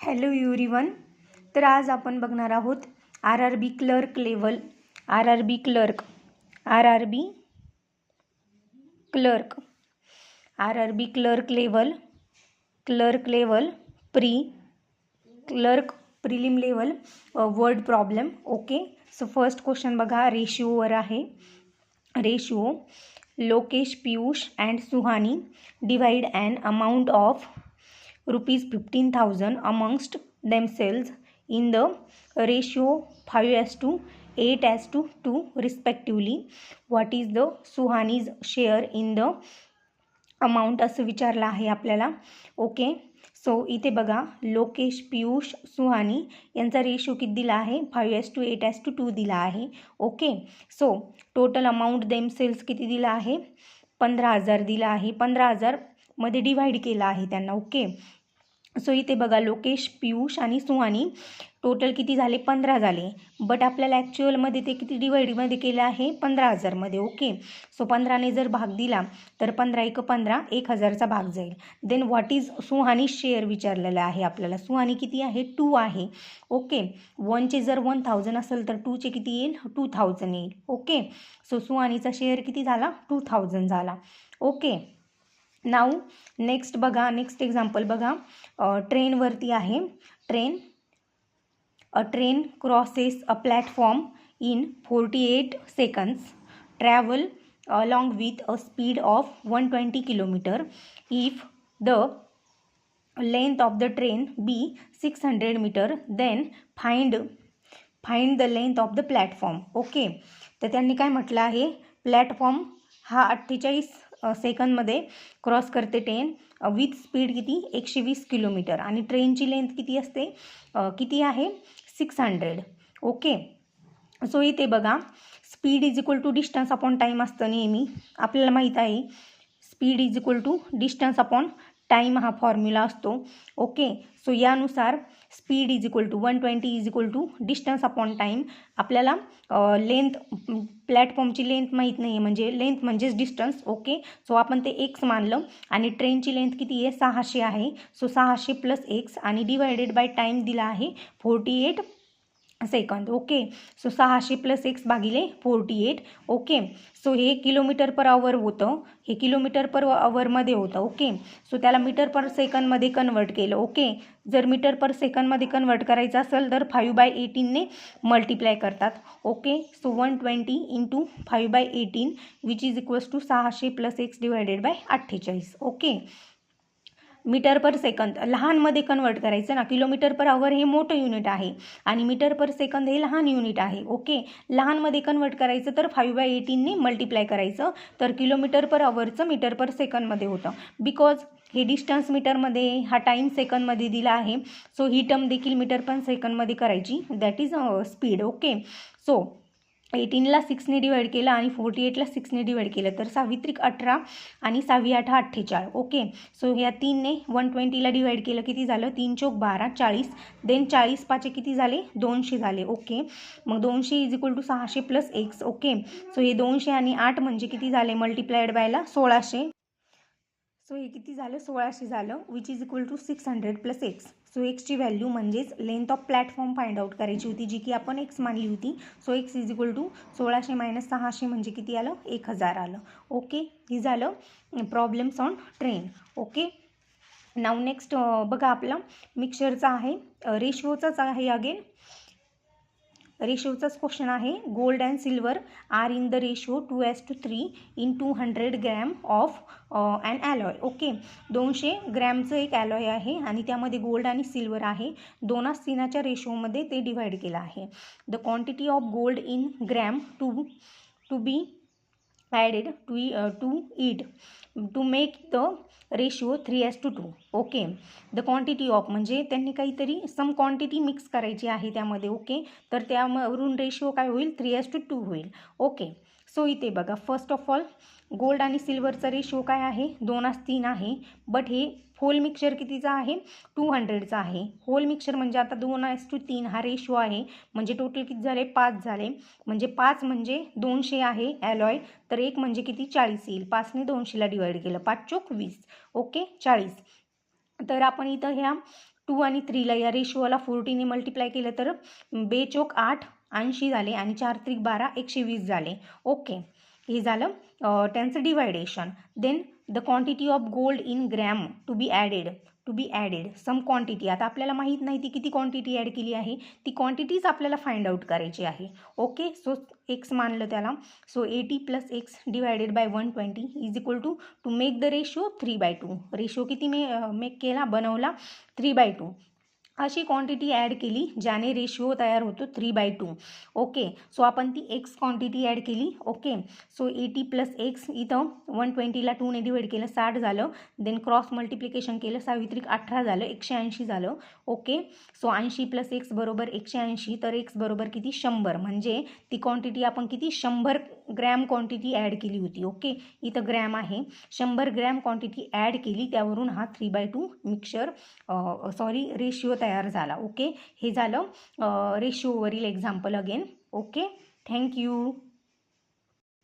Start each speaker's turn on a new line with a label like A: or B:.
A: Hello everyone. तर आज आपण बघणार आहोत R R B clerk level, R R B clerk, R R B clerk, R R B clerk level, clerk level, clerk prelim level word problem. Okay, so first question बघा, रेशिओवर आहे. Ratio, Lokesh, Piyush and Suhani divide an amount of ₹15,000 amongst themselves in the ratio 5:8:2 respectively. What is the Suhani's share in the amount असं विचारलं आहे आपल्याला. Okay, so इथे बघा, लोकेश, पीयूष, सुहानी यांचा रेशो किती दिला आहे? 5:8:2 दिला आहे. Okay, so total amount themselves किती दिला आहे? 15,000 दिला आहे. 15,000 मध्ये डिवाइड केला आहे त्यांना. ओके, सो इथे बघा, लोकेश, पीयूष आणि सुहानी टोटल किती झाले? 15 झाले. बट आपल्याला ॲक्च्युअलमध्ये ते किती डिवाइडमध्ये केलं आहे? 15,000मध्ये. ओके, सो 15ने जर भाग दिला तर 15×1 = 1,000चा भाग जाईल. Then what is Suhani share विचारलेलं आहे आपल्याला. सुहानी किती आहे? 2 आहे. ओके, 1चे जर 1,000 असेल तर 2चे किती येईल? 2,000 येईल. ओके, सो सुहानीचा शेअर किती झाला? 2,000 झाला. ओके, नाऊ नेक्स्ट बघा, नेक्स्ट एक्झाम्पल बघा. ट्रेनवरती आहे. अ train crosses a platform in 48 seconds, travel along with a speed of 120 km. If the length of the train be 600 meter, then find the length of the platform. Okay, तर त्यांनी काय म्हटलं आहे? Platform हा 48 सेकंदमध्ये cross करते train with speed किती? 120 kilometre, आणि ट्रेनची लेंथ किती असते? किती आहे? 600. ओके, सो इथे बघा, speed is equal to distance upon time असतं नेहमी. आपल्याला माहीत आहे speed is equal to distance upon time हा फॉर्म्युला असतो. ओके, सो यानुसार speed is equal to 120 is equal to distance upon time. आपल्याला लेंथ, प्लॅटफॉर्मची लेंथ माहीत नाही आहे, म्हणजे लेंथ म्हणजेच डिस्टन्स. ओके, सो आपण ते एक्स मानलं, आणि ट्रेनची लेंथ किती आहे? 600 आहे. सो 600 + x आणि डिवायडेड बाय टाईम दिला आहे 48 सेकंद. ओके, सो 600 + x भागिले 48. ओके, सो हे किलोमीटर पर आवर होतं, हे किलोमीटर पर आवरमध्ये होतं. ओके, सो त्याला मीटर पर सेकंदमध्ये कन्वर्ट केलं. ओके, जर मीटर पर सेकंदमध्ये कन्वर्ट करायचं असेल तर 5/18ने मल्टिप्लाय करतात. Okay, so 120 × 5/18 which is equals to 600 + x divided by 48. Okay, metre per second लहानमध्ये कन्वर्ट करायचं ना. किलोमीटर पर आवर हे मोठं युनिट आहे आणि मीटर पर सेकंद हे लहान युनिट आहे. ओके, लहानमध्ये कन्वर्ट करायचं तर 5/18ने मल्टिप्लाय करायचं, तर किलोमीटर पर आवरचं मीटर पर सेकंदमध्ये होतं. बिकॉज हे डिस्टन्स मीटरमध्ये, हा टाईम सेकंदमध्ये दिला आहे, सो ही टर्म देखील मीटर पर सेकंदमध्ये करायची, that is speed. Okay, so 18ला 6ने डिवाइड केलं आणि 48ला 6ने डिवाइड केलं, तर 6×3 = 18 आणि 6×8 = 48. ओके, सो ह्या 3ने 120ला डिवाइड केलं, किती झालं? 3×4 = 12, 40. देन 40×5 किती झाले? 200 झाले. ओके, मग 200 is equal to 600 + x. Okay, so हे 200 आणि 8 म्हणजे किती झाले? मल्टिप्लाइड बायला 1600. सो हे किती झालं? 1600 झालं, which is equal to 600 + x. So एक्सची व्हॅल्यू म्हणजेच length of platform find out करायची होती, जी की आपण एक्स मानली होती. So x is equal to 1600 - 600 म्हणजे किती आलं? 1000 आलं. ओके, हे झालं problems on train. Okay, now next बघा, आपला मिक्सचरचा आहे, रेशिओचाच आहे. अगेन रेशिओचाच क्वेश्चन आहे. Gold and silver are in the ratio 2:3 in 200 gram of and ॲलॉय. Okay, 200 ग्रॅमचं एक ॲलॉय आहे आणि त्यामध्ये गोल्ड आणि सिल्वर आहे. 2:3च्या रेशिओमध्ये ते डिवाइड केलं आहे. The quantity of gold in gram to be added to it to make the ratio 3:2. Okay, the quantity of म्हणजे त्यांनी काहीतरी सम क्वांटिटी मिक्स करायची आहे त्यामध्ये. ओके, तर त्यावरून रेशिओ काय होईल? 3:2 होईल. ओके, सो इथे बघा, फर्स्ट ऑफ ऑल गोल्ड आणि सिल्वरचा रेशिओ काय आहे? 2:3 आहे. बट हे होल मिक्सचर कितीचा आहे? 200चा आहे. होल मिक्सचर म्हणजे आता 2:3 हा रेशिओ आहे, म्हणजे टोटल किती झाले? 5 झाले. म्हणजे 5 म्हणजे 200 आहे ॲलॉय, तर 1 म्हणजे किती? 40 येईल. 5ने 200ला डिवाइड केलं, 5×4 = 20. ओके, 40. तर आपण इथं ह्या 2 आणि 3ला या रेशिओला 40ने मल्टिप्लाय केलं तर बेचोक 8 80 झाले आणि 4 त्रिक 12 120 झाले. ओके, हे झालं त्यांचं डिवायडेशन. Then the quantity of gold in gram to be added some quantity. आता आपल्याला माहीत नाही ती किती क्वांटिटी ॲड केली आहे, ती क्वांटिटीज आपल्याला फाइंड आउट करायची आहे. ओके, सो एक्स मानलं त्याला. So 80 + x divided by 120 is equal to make the ratio 3/2. Ratio किती मेक केला, बनवला 3/2. अशी क्वांटिटी ॲड केली ज्याने रेशिओ तयार होतो 3/2. ओके, सो आपण ती एक्स क्वांटिटी ॲड केली. ओके, सो 80 + x इथं 120ला 2ने डिवाइड केलं 60 झालं. देन क्रॉस मल्टिप्लिकेशन केलं 6 त्रिक 18 झालं 180 झालं. ओके, सो 80 + x बरोबर 180. तर x बरोबर किती 100. म्हणजे ती क्वांटिटी आपण किती 100 ग्रॅम क्वांटिटी ॲड केली होती. ओके, इथं ग्रॅम आहे, 100 ग्रॅम क्वांटिटी ॲड केली, त्यावरून हा 3/2 मिक्सचर रेशिओ तयार झाला. ओके, हे झालं रेशिओवरील एक्झाम्पल अगेन. Okay, thank you.